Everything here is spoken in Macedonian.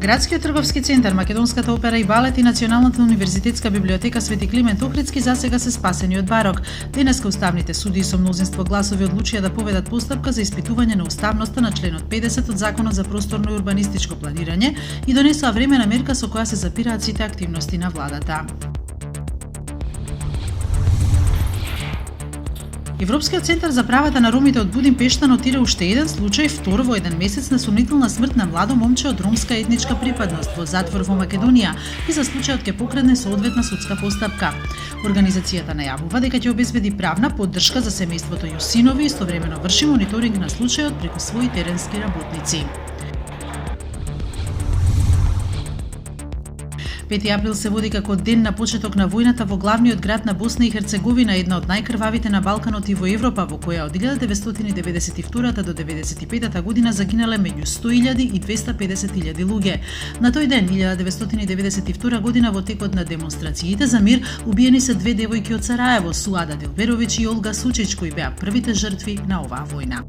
Градскиот трговски центар, Македонската опера и балет и Националната универзитетска библиотека Свети Климент Охридски засега се спасени од барок. Денеска уставните судии со мнозинство гласови одлучија да поведат постапка за испитување на уставноста на членот 50 од Законот за просторно и урбанистичко планирање и донесоа времена мерка со која се запираат сите активности на владата. Европскиот центар за правата на ромите од Будимпешта нотира уште еден случај, втор во еден месец, на сомнителна смрт на младо момче од ромска етничка припадност во затвор во Македонија и за случајот ќе покрене соодветна судска постапка. Организацијата најавува дека ќе обезбеди правна поддршка за семејството Јусинови и истовремено врши мониторинг на случајот преку своји теренски работници. 5 април се води како ден на почеток на војната во главниот град на Босна и Херцеговина, една од најкрвавите на Балканот и во Европа, во која од 1992 до 1995 година загинале меѓу 100.000 и 250.000 луѓе. На тој ден, 1992 година, во текот на демонстрациите за мир, убиени се две девојки од Сараево, Суада Делберовиќ и Олга Сучич, кои беа првите жртви на оваа војна.